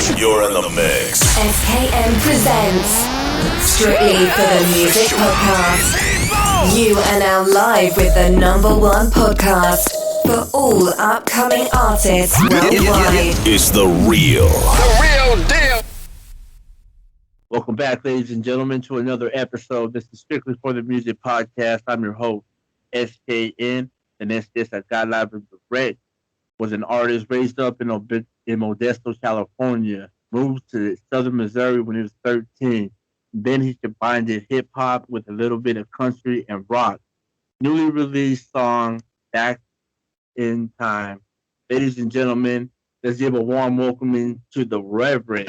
You're in the mix. SKM presents Strictly for the Music Podcast. You are now live with the #1 podcast for all upcoming artists worldwide. It's the real deal. Welcome back, ladies and gentlemen, to another episode. This is Strictly for the Music Podcast. I'm your host, SKN, and that's this at Collabs with Revv. Was an artist raised up in Modesto, California, moved to southern Missouri when he was 13. Then he combined his hip-hop with a little bit of country and rock. Newly released song, Back in Time. Ladies and gentlemen, let's give a warm welcoming to the Reverend.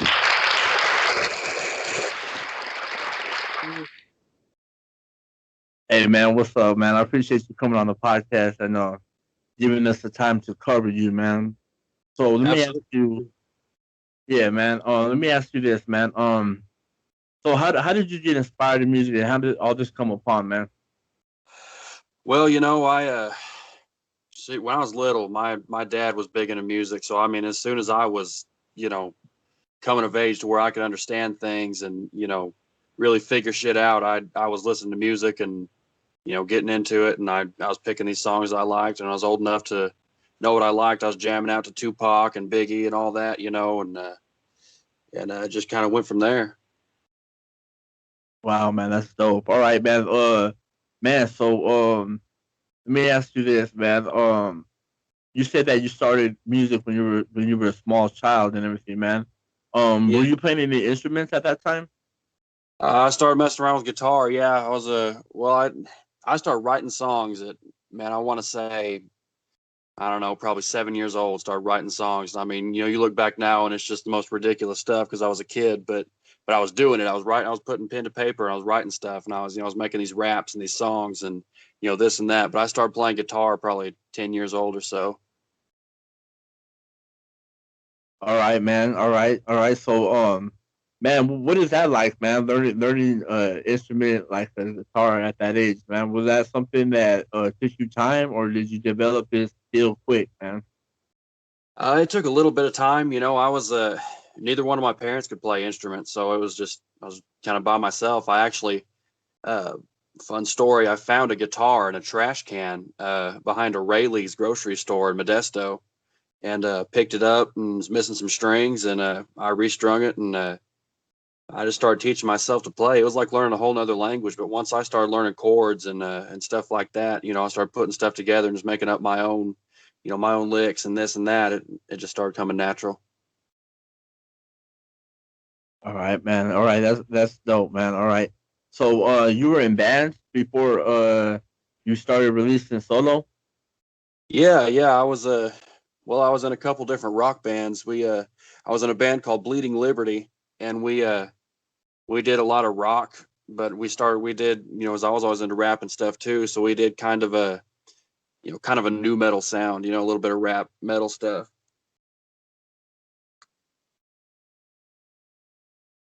Hey, man, what's up, man? I appreciate you coming on the podcast and giving us the time to cover you, man. So let me ask you, man. Let me ask you this, man. So how did you get inspired in music, and how did all this come upon, man? Well, you know, see, when I was little, my dad was big into music. So, I mean, as soon as I was, coming of age to where I could understand things and, really figure shit out, I was listening to music and, getting into it. And I was picking these songs I liked, and I was old enough to know what I liked. I was jamming out to Tupac and Biggie and all that, and just kind of went from there. Wow, man, that's dope. All right, man. So let me ask you this, man. You said that you started music when you were a small child and everything, man. Yeah. Were you playing any instruments at that time? I started messing around with guitar. Yeah, I started writing songs at, man, I want to say, I don't know, probably 7 years old, started writing songs. I mean, you look back now and it's just the most ridiculous stuff because I was a kid, but I was doing it. I was putting pen to paper and I was writing stuff, and I was making these raps and these songs and, this and that. But I started playing guitar probably 10 years old or so. All right, man. All right. So, man, what is that like, man? Learning instrument like the guitar at that age, man. Was that something that took you time, or did you develop it still quick, man? It took a little bit of time. I was neither one of my parents could play instruments, so I was kind of by myself. I actually, fun story, I found a guitar in a trash can behind a Rayleigh's grocery store in Modesto, and picked it up and was missing some strings, and I restrung it, and I just started teaching myself to play. It was like learning a whole nother language. But once I started learning chords and stuff like that, I started putting stuff together and just making up my own, my own licks and this and that. It just started coming natural. All right, man. All right, that's dope, man. All right. So, you were in bands before you started releasing solo? Yeah. I was I was in a couple different rock bands. I was in a band called Bleeding Liberty, and we did a lot of rock, but we did, as I was always into rap and stuff too. So we did kind of a new metal sound, a little bit of rap metal stuff.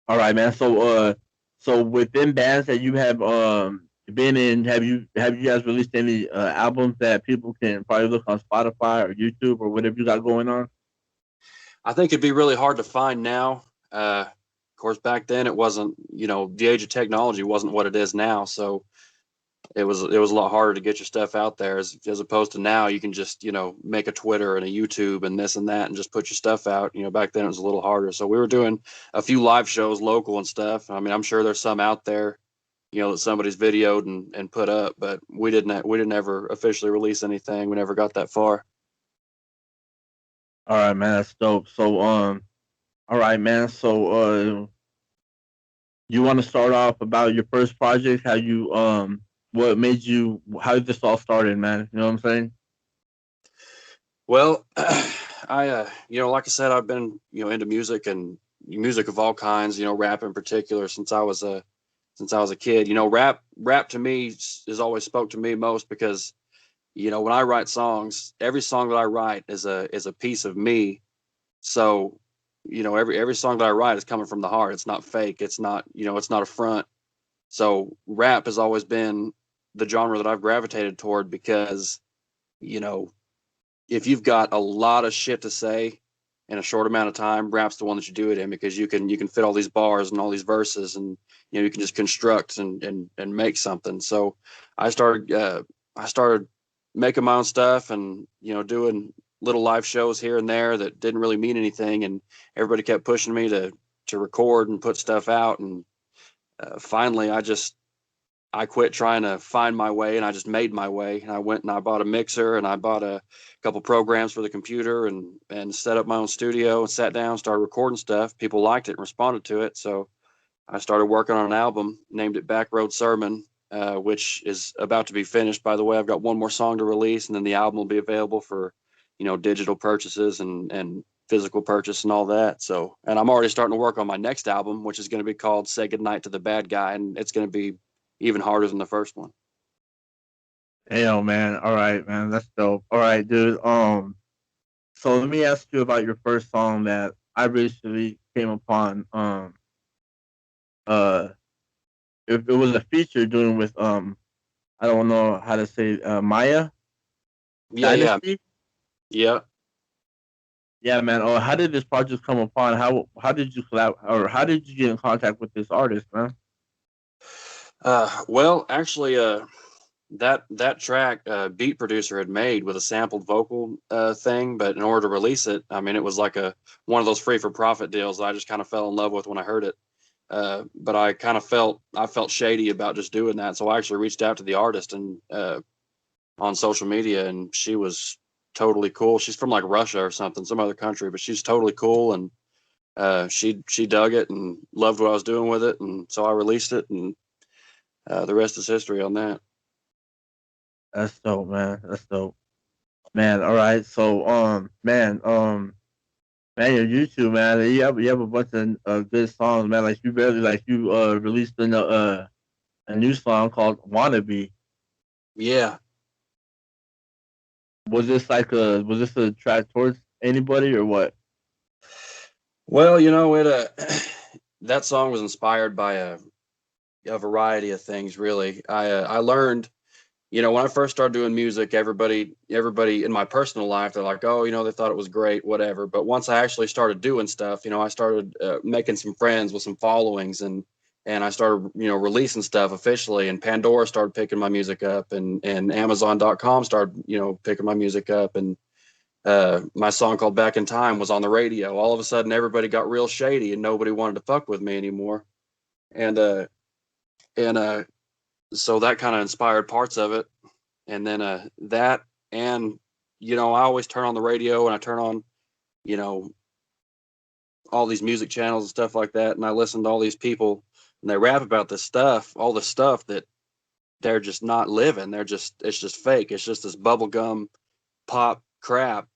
All right, man. So within bands that you have been in, have you guys released any albums that people can probably look on Spotify or YouTube or whatever you got going on? I think it'd be really hard to find now. Of course, back then it wasn't, the age of technology wasn't what it is now. So it was a lot harder to get your stuff out there as opposed to now. You can just, make a Twitter and a YouTube and this and that and just put your stuff out. Back then it was a little harder. So we were doing a few live shows local and stuff. I mean, I'm sure there's some out there, that somebody's videoed and put up, but we didn't ever officially release anything. We never got that far. All right, man, that's dope. So, all right, man. So, you want to start off about your first project? How you how this all started, man? You know what I'm saying? Well, I like I said, I've been into music and music of all kinds. Rap in particular since I was a kid. Rap to me has always spoke to me most because when I write songs, every song that I write is a piece of me. So, every song that I write is coming from the heart. It's not fake. It's not, it's not a front. So rap has always been the genre that I've gravitated toward because, if you've got a lot of shit to say in a short amount of time, rap's the one that you do it in, because you can fit all these bars and all these verses, and you can just construct and make something. So I started making my own stuff, and doing little live shows here and there that didn't really mean anything, and everybody kept pushing me to record and put stuff out, and finally I quit trying to find my way, and I just made my way. And I went and I bought a mixer, and I bought a couple programs for the computer, and set up my own studio and sat down, started recording stuff. People liked it and responded to it. So I started working on an album, named it Back Road Sermon, which is about to be finished. By the way, I've got one more song to release, and then the album will be available for, digital purchases and physical purchase and all that. So, and I'm already starting to work on my next album, which is going to be called Say Goodnight to the Bad Guy. And it's going to be even harder than the first one. Hell, man. All right, man. That's dope. All right, dude. So let me ask you about your first song that I recently came upon. If it was a feature doing with I don't know how to say Maya. Yeah, Dynasty? yeah. Yeah, man. Oh, how did this project come upon? How did you collab, or how did you get in contact with this artist, man? Well, actually, that track, Beat Producer had made with a sampled vocal thing, but in order to release it, I mean, it was like one of those free for profit deals that I just kind of fell in love with when I heard it. But I felt shady about just doing that, so I actually reached out to the artist and on social media, and she was totally cool. She's from like Russia or something, some other country, but she's totally cool, and she dug it and loved what I was doing with it, and so I released it, and the rest is history on that. That's dope, man. That's dope, man. All right, so man, your YouTube, man. You have a bunch of good songs, man. Like you released a new song called "Wannabe." Yeah. Was this a track towards anybody or what? Well, that song was inspired by a variety of things, really. I learned, when I first started doing music, everybody in my personal life, they're like, oh, they thought it was great, whatever. But once I actually started doing stuff, I started making some friends with some followings, and I started, releasing stuff officially, and Pandora started picking my music up, and Amazon.com started, picking my music up, and my song called Back in Time was on the radio. All of a sudden, everybody got real shady, and nobody wanted to fuck with me anymore. And so that kind of inspired parts of it. And then that, and I always turn on the radio, and I turn on, all these music channels and stuff like that, and I listen to all these people, and they rap about this stuff, all the stuff that they're just not living. It's just fake. It's just this bubblegum pop crap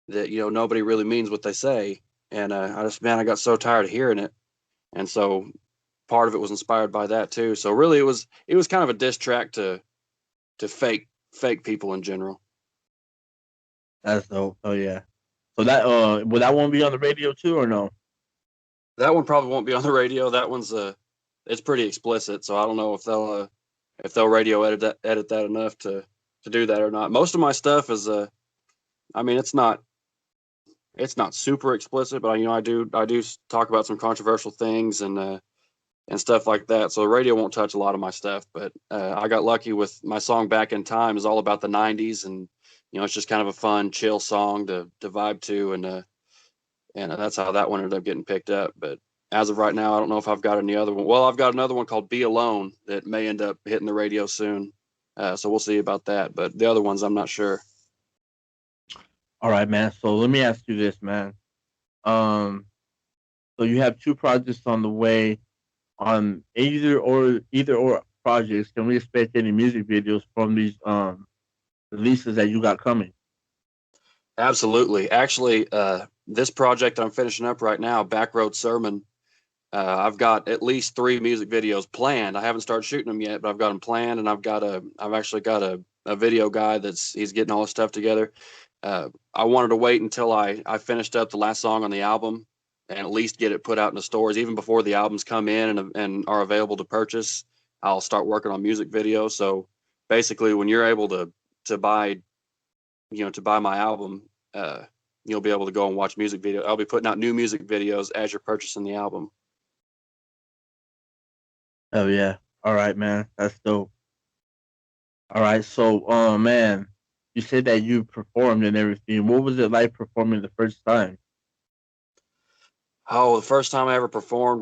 that, nobody really means what they say. And I got so tired of hearing it. And so part of it was inspired by that too. So really it was kind of a diss track to fake people in general. That's dope. Oh yeah. So that will that one be on the radio too or no? That one probably won't be on the radio. That one's it's pretty explicit, so I don't know if they'll radio edit that enough to do that or not. Most of my stuff is I mean, it's not super explicit, but I do talk about some controversial things and stuff like that. So the radio won't touch a lot of my stuff, but I got lucky with my song Back in Time is all about the 90s, and it's just kind of a fun, chill song to vibe to, and that's how that one ended up getting picked up. But as of right now, I don't know if I've got any other one. Well, I've got another one called Be Alone that may end up hitting the radio soon. So we'll see about that. But the other ones, I'm not sure. All right, man. So let me ask you this, man. So you have two projects on the way. On either or projects, can we expect any music videos from these releases that you got coming? Absolutely. Actually, this project I'm finishing up right now, Back Road Sermon, I've got at least 3 music videos planned. I haven't started shooting them yet, but I've got them planned, and I've actually got a video guy he's getting all this stuff together. I wanted to wait until I finished up the last song on the album and at least get it put out in the stores, even before the albums come in and are available to purchase. I'll start working on music videos. So basically, when you're able to buy my album, you'll be able to go and watch music video. I'll be putting out new music videos as you're purchasing the album. Oh yeah. All right, man. That's dope. All right. So, man, you said that you performed and everything. What was it like performing the first time? Oh, the first time I ever performed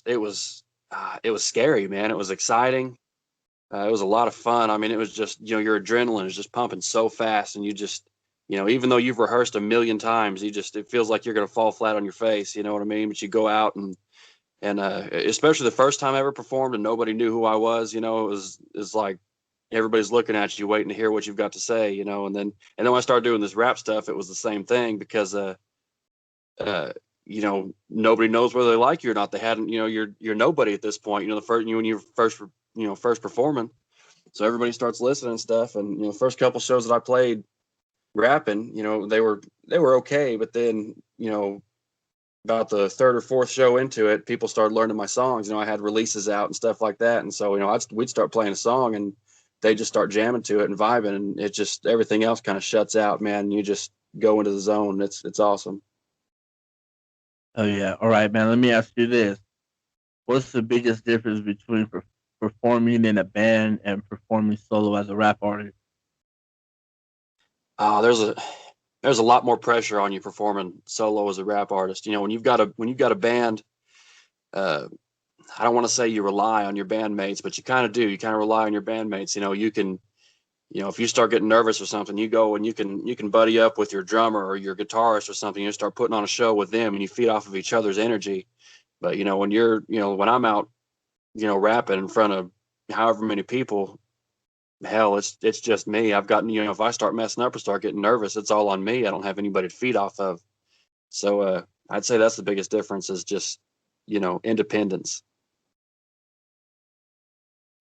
it was scary, man. It was exciting. It was a lot of fun. I mean, it was just, your adrenaline is just pumping so fast, and you just, even though you've rehearsed a million times, it feels like you're going to fall flat on your face. You know what I mean? But you go out and especially the first time I ever performed and nobody knew who I was, it's like everybody's looking at you, waiting to hear what you've got to say, and then when I started doing this rap stuff, it was the same thing because, uh, nobody knows whether they like you or not. They hadn't, you're nobody at this point, the first, when you're first performing. So everybody starts listening and stuff. And, the first couple shows that I played rapping, they were okay. But then, about the third or fourth show into it, people started learning my songs. I had releases out and stuff like that. And so, we'd start playing a song and they just start jamming to it and vibing, and it just, everything else kind of shuts out, man. You just go into the zone. It's awesome. Oh yeah. All right, man. Let me ask you this: what's the biggest difference between performing in a band and performing solo as a rap artist? Oh, there's a lot more pressure on you performing solo as a rap artist. When you've got a band, uh, I don't want to say you rely on your bandmates, but you kind of do. You kind of rely on your bandmates. You can, if you start getting nervous or something, you go and you can buddy up with your drummer or your guitarist or something. You start putting on a show with them, and you feed off of each other's energy. But when I'm out, rapping in front of however many people, hell, it's just me. I've gotten, if I start messing up or start getting nervous, it's all on me. I don't have anybody to feed off of. So I'd say that's the biggest difference, is just, independence.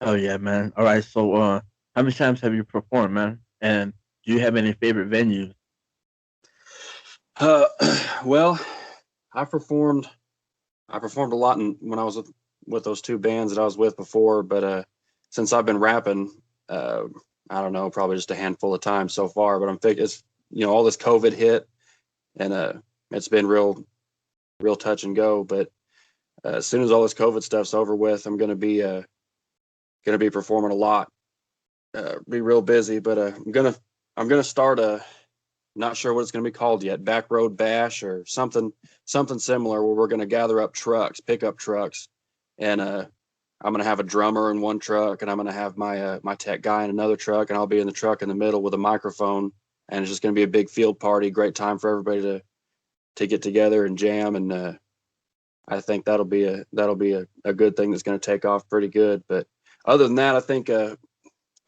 Oh yeah, man. All right. So, how many times have you performed, man? And do you have any favorite venues? Uh, well, I performed I performed a lot when I was with those two bands that I was with before, but since I've been rapping, uh, I don't know, probably just a handful of times so far. But it's, all this COVID hit, and it's been real touch and go. But as soon as all this COVID stuff's over with, I'm gonna be performing a lot, be real busy. But I'm gonna start a, not sure what it's going to be called yet, back road bash or something similar, where we're going to gather up pickup trucks, and I'm going to have a drummer in one truck, and I'm going to have my tech guy in another truck, and I'll be in the truck in the middle with a microphone, and it's just going to be a big field party, great time for everybody to get together and jam. And I think that'll be a good thing that's going to take off pretty good. But other than that, I think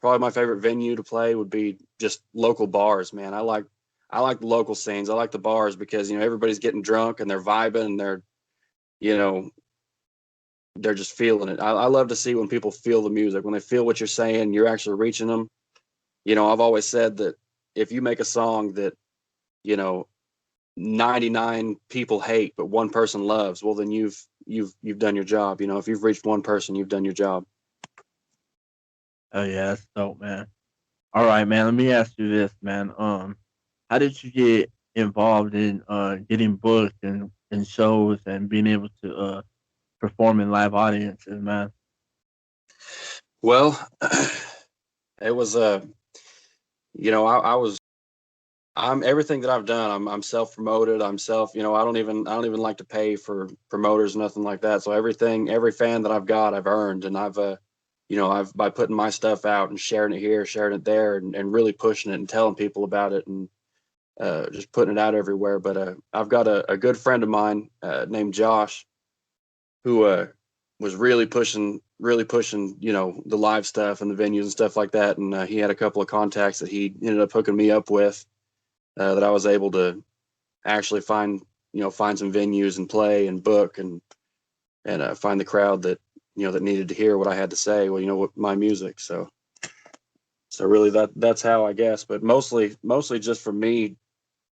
probably my favorite venue to play would be just local bars, man. I like the local scenes. I like the bars because, everybody's getting drunk and they're vibing, and you know, they're just feeling it. I love to see when people feel the music, when they feel what you're saying, you're actually reaching them. I've always said that if you make a song that, you know, 99 people hate, but one person loves, well, then you've done your job. If you've reached one person, you've done your job. Oh yeah, that's dope, man. All right, man. Let me ask you this, man. How did you get involved in getting booked and shows and being able to perform in live audiences, man? Well, it was, I was, I'm everything that I've done. I'm self promoted. I'm self. I don't even like to pay for promoters, nothing like that. So every fan that I've got, I've earned, and I've by putting my stuff out and sharing it here, sharing it there, and really pushing it and telling people about it, and just putting it out everywhere. But I've got a good friend of mine named Josh, who was really pushing, the live stuff and the venues and stuff like that. And he had a couple of contacts that he ended up hooking me up with, that I was able to actually find some venues and play and book, and find the crowd that, that needed to hear what I had to say. Well, what my music. So really that's how, I guess. But mostly just for me,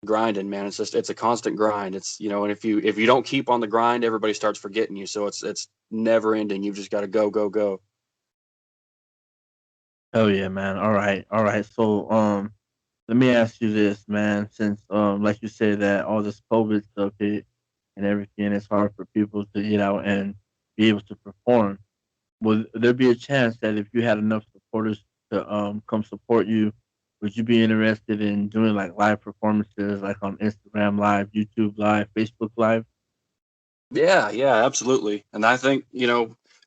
grinding, man. It's a constant grind. And if you don't keep on the grind, everybody starts forgetting you. So it's never ending. You've just got to go, go, go. Oh yeah, man. All right, all right. So Let me ask you this, man. Since like you said that all this COVID stuff hit and everything, it's hard for people to get out and be able to perform. Would there be a chance that if you had enough supporters to come support you, would you be interested in doing like live performances, like on Instagram Live, YouTube Live, Facebook Live? Yeah, yeah, absolutely. And I think,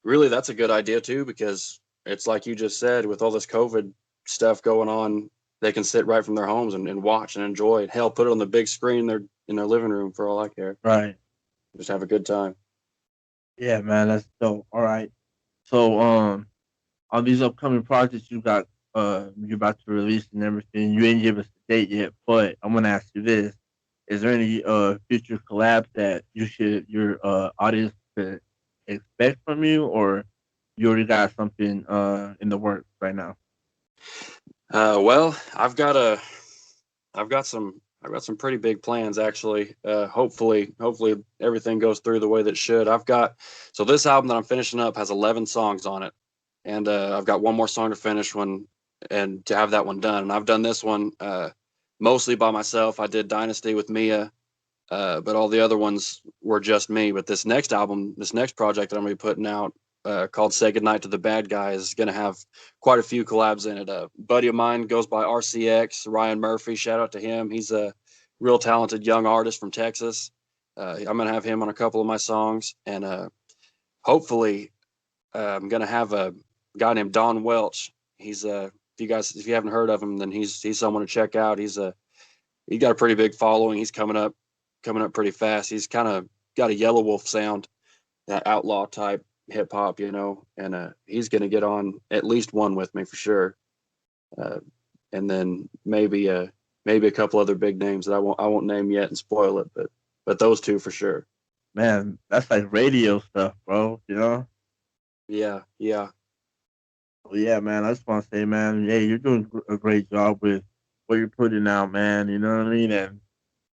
really that's a good idea too, because it's like you just said, with all this COVID stuff going on, they can sit right from their homes and watch and enjoy it. Hell, put it on the big screen in their living room for all I care. Right. Just have a good time. Yeah, man, that's dope. All right. So on these upcoming projects you're about to release and everything, you ain't give us the date yet, but I'm gonna ask you this. Is there any future collabs that your audience could expect from you, or you already got something in the works right now? Well, I've got some pretty big plans actually. Hopefully everything goes through the way that it should. So this album that I'm finishing up has 11 songs on it, and I've got one more song to finish and to have that one done. And I've done this one mostly by myself. I did Dynasty with Mia, but all the other ones were just me. But this next project that I'm gonna be putting out, called "Say Goodnight to the Bad Guys," is gonna have quite a few collabs in it. A buddy of mine goes by RCX, Ryan Murphy. Shout out to him. He's a real talented young artist from Texas. I'm gonna have him on a couple of my songs, and hopefully, I'm gonna have a guy named Don Welch. If you haven't heard of him, then he's someone to check out. He got a pretty big following. He's coming up pretty fast. He's kind of got a Yellow Wolf sound, that outlaw type hip hop, and he's going to get on at least one with me for sure. Uh, and then maybe a couple other big names that I won't name yet and spoil it, but those two for sure. Man, that's like radio stuff, bro. You know? Yeah, yeah, Well, yeah, man. I just want to say, man, hey, you're doing a great job with what you're putting out, man. You know what I mean? And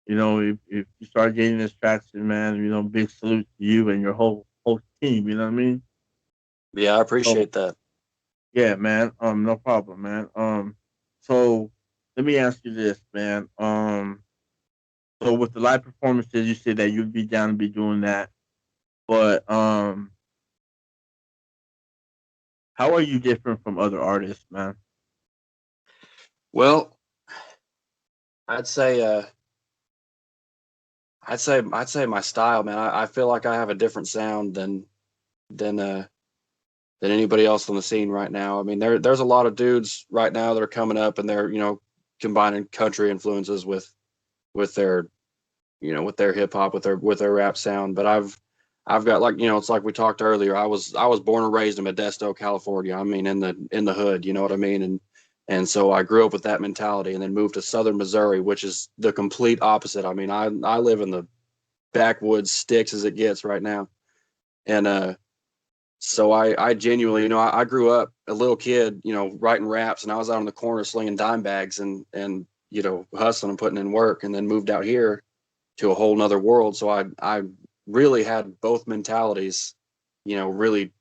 if you start gaining this traction, man, big salute to you and your whole team. You know what I mean? yeah. I So appreciate that. yeah, man. No problem, man. So let me ask you this, man. So with the live performances, you said that you'd be down to be doing that, but how are you different from other artists, man? Well, I'd say I'd say my style, man. I feel like I have a different sound than uh than anybody else on the scene right now. I mean, there's a lot of dudes right now that are coming up and they're combining country influences with their with their hip hop, with their rap sound. But I've got, like, it's like we talked earlier. I was born and raised in Modesto, California. I mean, in the hood, you know what I mean? And so I grew up with that mentality, and then moved to Southern Missouri, which is the complete opposite. I mean, I live in the backwoods sticks as it gets right now, and so I genuinely, I grew up a little kid, writing raps, and I was out on the corner slinging dime bags and hustling and putting in work, and then moved out here to a whole nother world. So I really had both mentalities, really,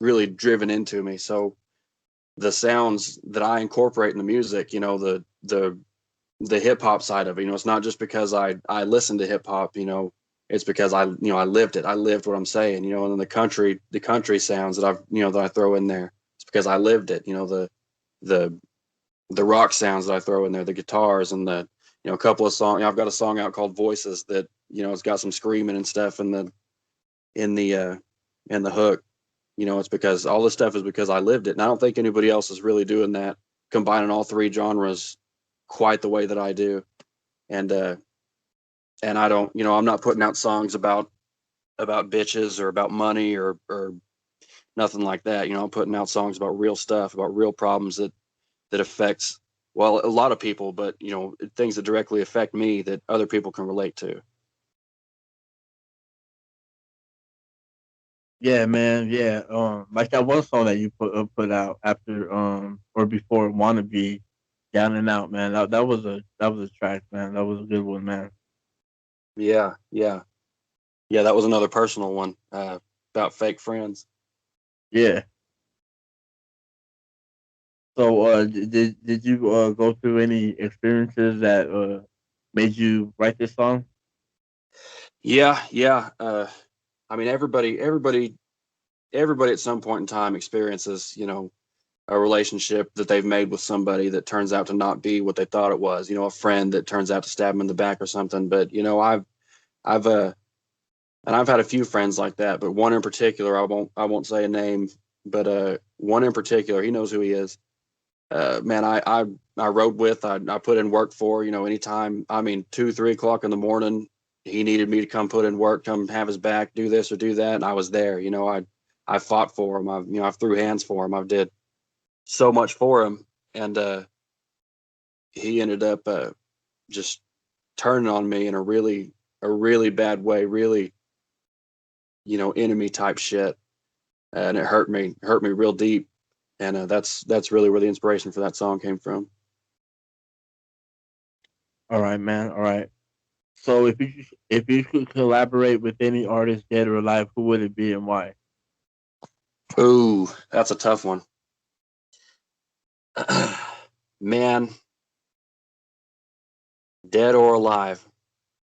really driven into me. So the sounds that I incorporate in the music, the hip hop side of it, it's not just because I listen to hip hop, it's because I lived it. I lived what I'm saying, and then the country sounds that that I throw in there. It's because I lived it, the the rock sounds that I throw in there, the guitars and the, a couple of songs. I've got a song out called Voices that, it's got some screaming and stuff in the, in the hook. It's because all this stuff is because I lived it. And I don't think anybody else is really doing that, combining all three genres quite the way that I do. And, and I don't, I'm not putting out songs about bitches or about money or nothing like that. I'm putting out songs about real stuff, about real problems that affects, well, a lot of people, but things that directly affect me that other people can relate to. Yeah, man. Yeah. Like that one song that you put out after or before "Wannabe," "Down and Out," man. That was a track, man. That was a good one, man. Yeah, yeah, yeah. That was another personal one, about fake friends. Yeah. So, did you go through any experiences that made you write this song? Yeah, yeah. I mean, everybody at some point in time experiences, a relationship that they've made with somebody that turns out to not be what they thought it was. A friend that turns out to stab them in the back or something. But I've and I've had a few friends like that, but one in particular, I won't say a name, but one in particular, he knows who he is. Man, I rode with, I put in work for, anytime. I mean, 2, 3 o'clock in the morning, he needed me to come put in work, come have his back, do this or do that, and I was there. I fought for him. I threw hands for him. I did so much for him, and he ended up just turning on me in a really bad way, really, enemy type shit, and it hurt me real deep, and that's really where the inspiration for that song came from. All right, man. All right. So, if you could collaborate with any artist, dead or alive, who would it be and why? Ooh, that's a tough one. Man, dead or alive.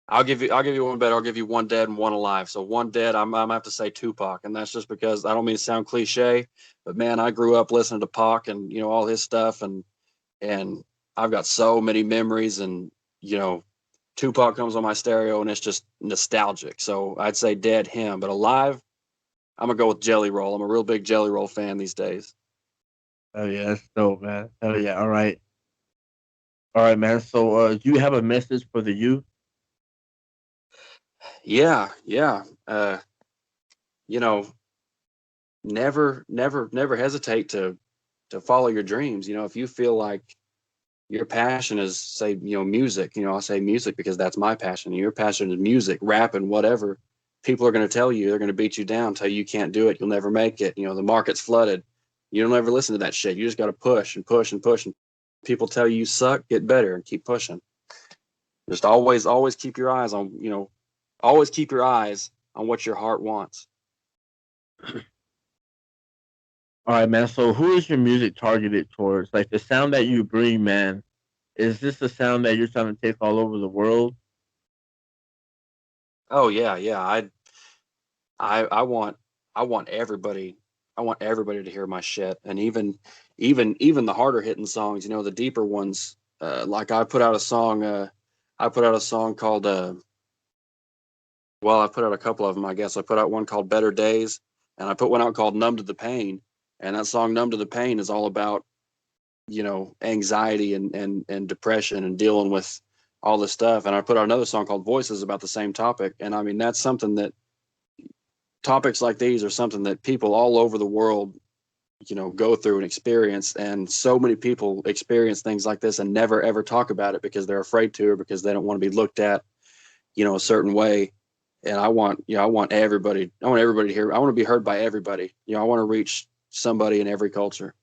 I'll give you one better. I'll give you one dead and one alive. So one dead, I'm gonna have to say Tupac, and that's just because I don't mean to sound cliche, but man, I grew up listening to Pac and all his stuff, and I've got so many memories, and Tupac comes on my stereo, and it's just nostalgic. So I'd say dead him, but alive, I'm gonna go with Jelly Roll. I'm a real big Jelly Roll fan these days. Oh yeah, that's dope, man. Oh yeah. All right, man. So, do you have a message for the youth? Yeah, yeah. You know, never hesitate to follow your dreams. If you feel like your passion is, say, music, I'll say music because that's my passion. Your passion is music, rap, and whatever. People are going to tell you, they're going to beat you down, tell you you can't do it, you'll never make it. The market's flooded. You don't ever listen to that shit. You just got to push and push and push. And people tell you suck, get better and keep pushing. Just always keep your eyes on, always keep your eyes on what your heart wants. All right, man. So, who is your music targeted towards? Like the sound that you bring, man. Is this the sound that you're trying to take all over the world? Oh yeah, yeah. I want everybody. I want everybody to hear my shit, and even the harder hitting songs, the deeper ones. Like I put out a song. I put out a song called. Well, I put out a couple of them. I guess I put out one called "Better Days," and I put one out called "Numb to the Pain." And that song "Numb to the Pain" is all about anxiety and depression and dealing with all this stuff. And I put out another song called "Voices" about the same topic. And I mean, that's something that topics like these are something that people all over the world go through and experience, and so many people experience things like this and never ever talk about it because they're afraid to, or because they don't want to be looked at a certain way. And I want everybody to hear. I want to be heard by everybody. I want to reach somebody in every culture.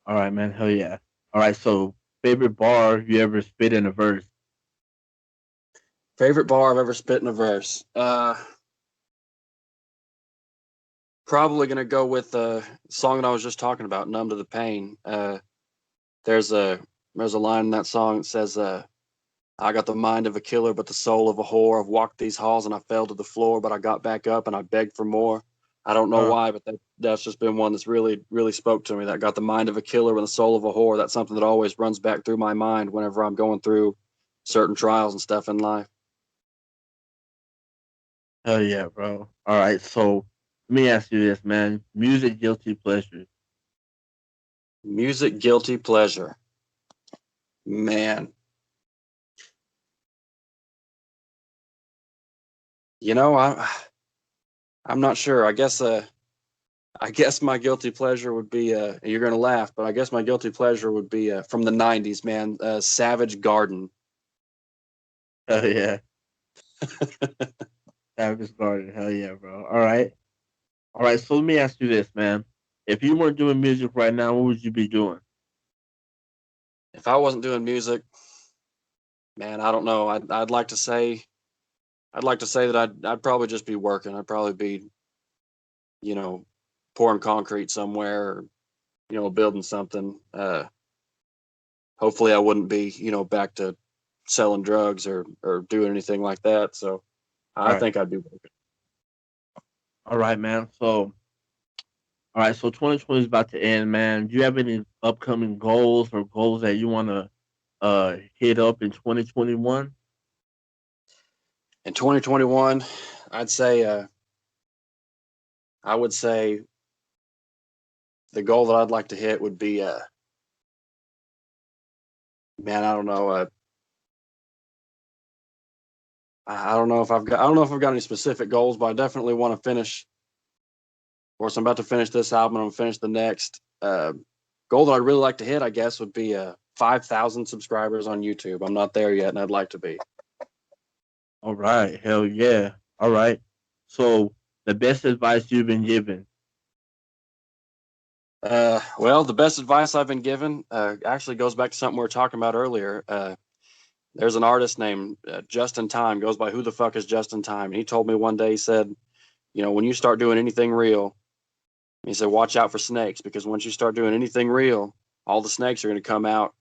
All right, man. Hell yeah. All right. So, favorite bar you ever spit in a verse? Favorite bar I've ever spit in a verse, probably gonna go with the song that I was just talking about, "Numb to the Pain." There's a there's a line in that song that says, "I got the mind of a killer, but the soul of a whore. I've walked these halls and I fell to the floor, but I got back up and I begged for more." I don't know Uh, why, but that's just been one that's really, really spoke to me. That got the mind of a killer and the soul of a whore. That's something that always runs back through my mind whenever I'm going through certain trials and stuff in life. Hell yeah, bro. All right. So, let me ask you this, man. Music guilty pleasure. Music guilty pleasure. Man, you know, I'm not sure. I guess my guilty pleasure would be you're gonna laugh, but I guess my guilty pleasure would be from the '90s, man. Savage Garden. Hell yeah. Savage Garden. Hell yeah, bro. All right. All right. So, let me ask you this, man. If you weren't doing music right now, what would you be doing? If I wasn't doing music, man, I don't know. I'd like to say that I'd probably just be working. I'd probably be, you know, pouring concrete somewhere, building something. Hopefully I wouldn't be, back to selling drugs or doing anything like that. So I think I'd be working. All right, man. So, all right. So 2020 is about to end, man. Do you have any upcoming goals or goals that you want to hit up in 2021? In 2021, I'd say, I would say the goal that I'd like to hit would be, man, I don't know. I don't know if I've got any specific goals, but I definitely want to finish. Of course, I'm about to finish this album. I'm gonna finish the next. Goal that I'd really like to hit, I guess, would be 5,000 subscribers on YouTube. I'm not there yet, and I'd like to be. All right. Hell yeah. All right. So the best advice you've been given. Well, the best advice I've been given actually goes back to something we were talking about earlier. There's an artist named Justin Time, goes by Who the Fuck is Justin Time? And he told me one day, he said, when you start doing anything real, he said, watch out for snakes, because once you start doing anything real, all the snakes are going to come out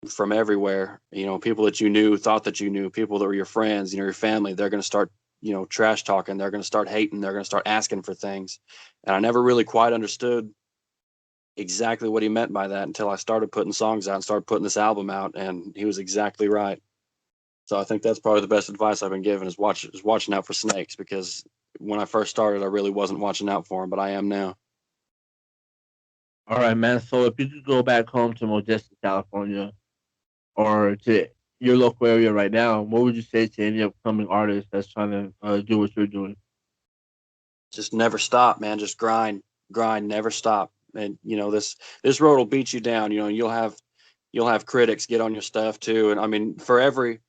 from everywhere. People that you knew, thought that you knew, people that were your friends, your family, they're going to start, trash talking. They're going to start hating. They're going to start asking for things. And I never really quite understood exactly what he meant by that until I started putting songs out and started putting this album out. And he was exactly right. So I think that's probably the best advice I've been given is watching out for snakes, because when I first started, I really wasn't watching out for them, but I am now. All right, man. So if you could go back home to Modesto, California, or to your local area right now, what would you say to any upcoming artist that's trying to do what you're doing? Just never stop, man. Just grind, never stop. And this road will beat you down. You'll have critics get on your stuff too. And I mean, for every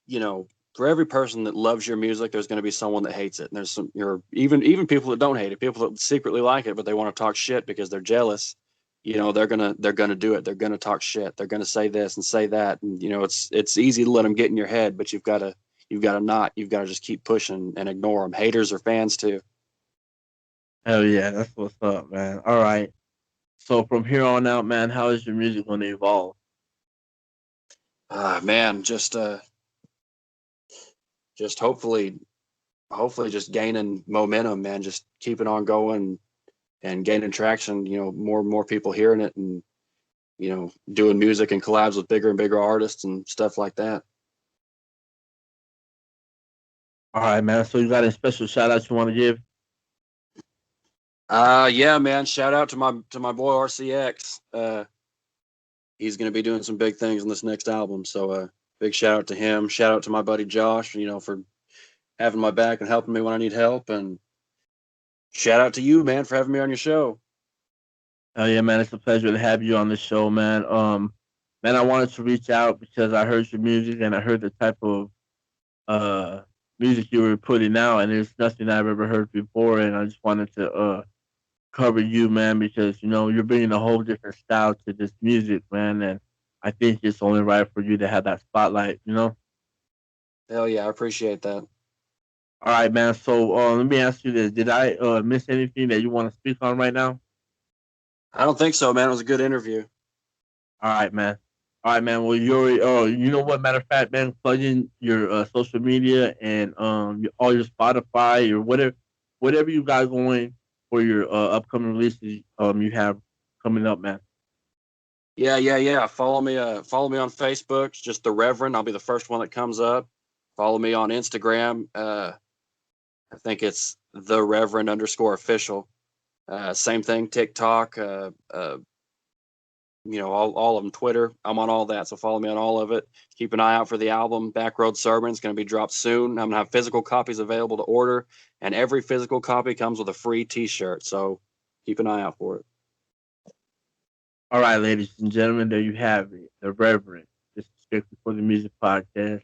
you know for every person that loves your music, there's going to be someone that hates it. And there's even people that don't hate it, people that secretly like it, but they want to talk shit because they're jealous. They're gonna do it. They're gonna talk shit. They're gonna say this and say that. And it's easy to let them get in your head, but you've got to just keep pushing and ignore them. Haters are fans too. Hell yeah, that's what's up, man. All right. So from here on out, man, how is your music going to evolve? Man, just hopefully just gaining momentum, man. Just keeping on going and gaining traction. More and more people hearing it, and doing music and collabs with bigger and bigger artists and stuff like that. All right, man. So you got any special shout outs you want to give? Yeah, man. Shout out to my boy RCX. He's going to be doing some big things on this next album. So big shout out to him. Shout out to my buddy Josh, for having my back and helping me when I need help. And shout out to you, man, for having me on your show. Oh yeah, man. It's a pleasure to have you on the show, man. Man, I wanted to reach out because I heard your music and I heard the type of uh music you were putting out, and there's nothing I've ever heard before, and I just wanted to cover you, man, because you're bringing a whole different style to this music, man, and I think it's only right for you to have that spotlight. Hell yeah, I appreciate that. All right, man. So let me ask you this: did I miss anything that you want to speak on right now? I don't think so, man. It was a good interview. All right, man. All right, man. Well, you know what? Matter of fact, man, plug in your social media and all your Spotify or whatever you got going for your upcoming releases. You have coming up, man. Yeah. Follow me on Facebook. It's just the Reverend. I'll be the first one that comes up. Follow me on Instagram. I think it's the Reverend _official. Same thing, TikTok. All of them, Twitter. I'm on all that, so follow me on all of it. Keep an eye out for the album Backroad Sermon. It's going to be dropped soon. I'm going to have physical copies available to order, and every physical copy comes with a free t-shirt, so keep an eye out for it. All right, ladies and gentlemen, there you have it, the Reverend. This is strictly for the music podcast.